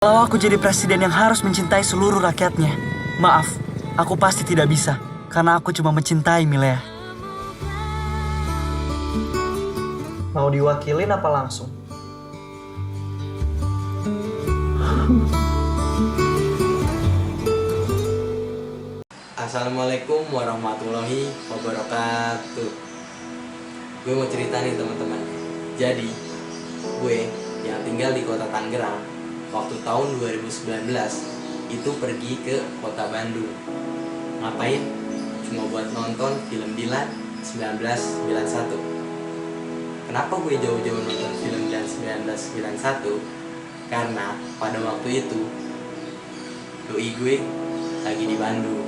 Kalau aku jadi presiden yang harus mencintai seluruh rakyatnya, maaf, aku pasti tidak bisa, karena aku cuma mencintai Milea. Mau diwakilin apa langsung? Assalamualaikum warahmatullahi wabarakatuh. Gue mau cerita nih teman-teman. Jadi, gue yang tinggal di kota Tangerang waktu tahun 2019 itu pergi ke kota Bandung. Ngapain? Cuma buat nonton film Dilan 1991. Kenapa gue jauh-jauh nonton film Dilan 1991? Karena pada waktu itu doi gue lagi di Bandung.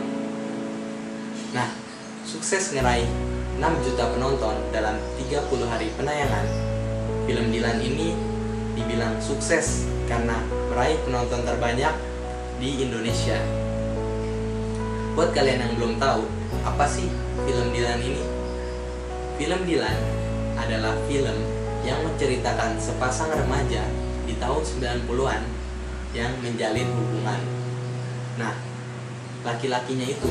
Nah, sukses ngeraih 6 juta penonton dalam 30 hari penayangan. Film Dilan ini dibilang sukses karena meraih penonton terbanyak di Indonesia. Buat kalian yang belum tahu, apa sih film Dilan ini? Film Dilan adalah film yang menceritakan sepasang remaja di tahun 90-an yang menjalin hubungan. Nah, laki-lakinya itu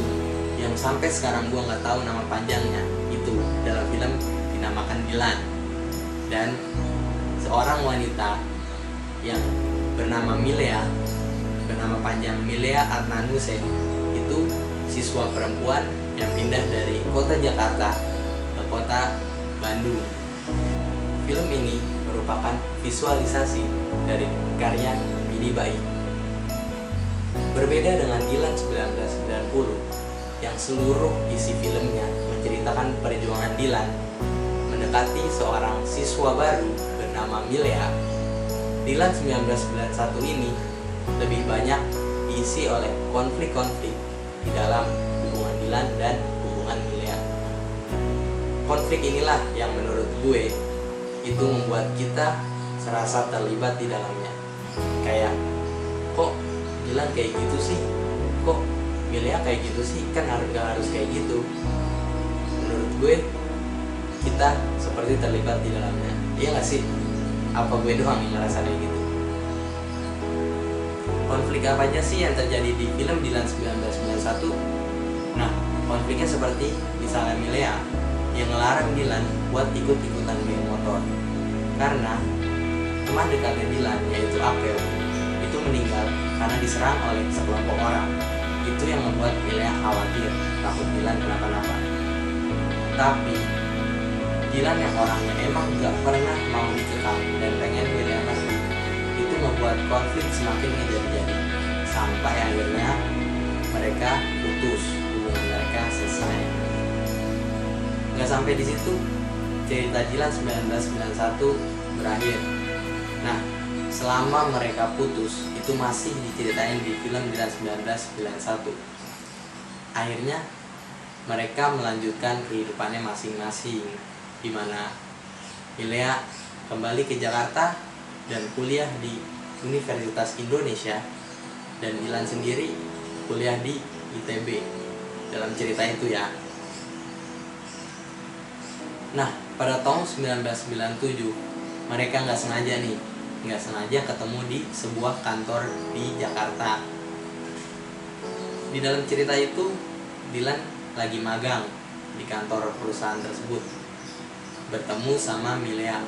yang sampai sekarang gua nggak tahu nama panjangnya, itu dalam film dinamakan Dilan. Dan seorang wanita yang bernama Milea, bernama panjang Milea Adnanuse, itu siswa perempuan yang pindah dari kota Jakarta ke kota Bandung. Film ini merupakan visualisasi dari karya Pidi Baiq. Berbeda dengan Dilan 1990 yang seluruh isi filmnya menceritakan perjuangan Dilan mendekati seorang siswa baru bernama Milea, Dilan 1991 ini lebih banyak diisi oleh konflik-konflik di dalam hubungan Dilan dan hubungan Milea. Konflik inilah yang menurut gue itu membuat kita serasa terlibat di dalamnya. Kayak, kok Dilan kayak gitu sih? Kok Milea kayak gitu sih? Kan gak harus kayak gitu. Menurut gue, kita seperti terlibat di dalamnya. Iya gak sih? Apa gue doang yang ngerasa kayak gitu? Konflik apa aja sih yang terjadi di film Dilan 1991? Nah, konfliknya seperti misalnya Milea yang ngelarang Dilan buat ikut-ikutan geng motor karena teman dekatnya Dilan, yaitu Apel, itu meninggal karena diserang oleh sekelompok orang. Itu yang membuat Milea khawatir takut Dilan kenapa-napa. Tapi Dilan yang orangnya emang gak pernah mau dikekang dan pengen Milea ngerti, itu membuat konflik semakin menjadi-jadi sampai akhirnya mereka putus, hubungan mereka selesai. Gak sampai di situ, cerita Dilan 1991 berakhir. Nah, selama mereka putus, itu masih diceritain di film Dilan 1991. Akhirnya mereka melanjutkan kehidupannya masing-masing, di mana Milea kembali ke Jakarta dan kuliah di Universitas Indonesia, dan Dilan sendiri kuliah di ITB dalam cerita itu ya. Nah, pada tahun 1997 mereka nggak sengaja ketemu di sebuah kantor di Jakarta. Di dalam cerita itu Dilan lagi magang di kantor perusahaan tersebut, bertemu sama Milea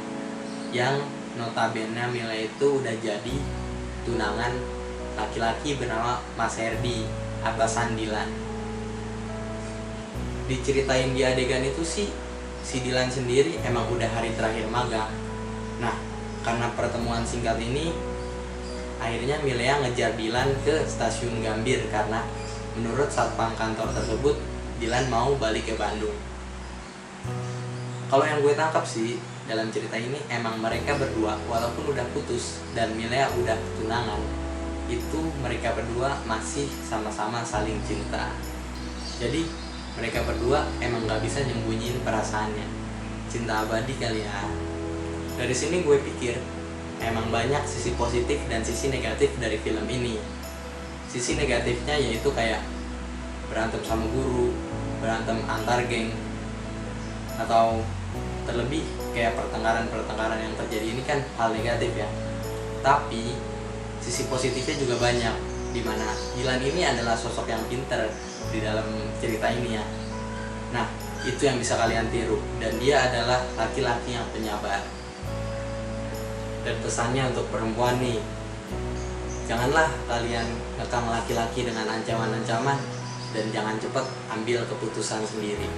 yang notabene Milea itu udah jadi tunangan laki-laki bernama Mas Herdi, atasan Dilan. Diceritain di adegan itu sih, si Dilan sendiri emang udah hari terakhir magang. Nah, karena pertemuan singkat ini, akhirnya Milea ngejar Dilan ke stasiun Gambir karena menurut satpam kantor tersebut, Dilan mau balik ke Bandung. Kalau yang gue tangkap sih, dalam cerita ini emang mereka berdua walaupun udah putus dan Milea udah tunangan, itu mereka berdua masih sama-sama saling cinta. Jadi mereka berdua emang gak bisa nyembunyiin perasaannya. Cinta abadi kali ya. Dari sini gue pikir emang banyak sisi positif dan sisi negatif dari film ini. Sisi negatifnya yaitu kayak berantem sama guru, berantem antar geng, atau terlebih kayak pertengkaran yang terjadi ini kan hal negatif ya. Tapi sisi positifnya juga banyak, dimana Dilan ini adalah sosok yang pinter di dalam cerita ini ya. Nah, itu yang bisa kalian tiru, dan dia adalah laki-laki yang penyabar. Dan pesannya untuk perempuan nih, janganlah kalian ngekang laki-laki dengan ancaman-ancaman, dan jangan cepat ambil keputusan sendiri.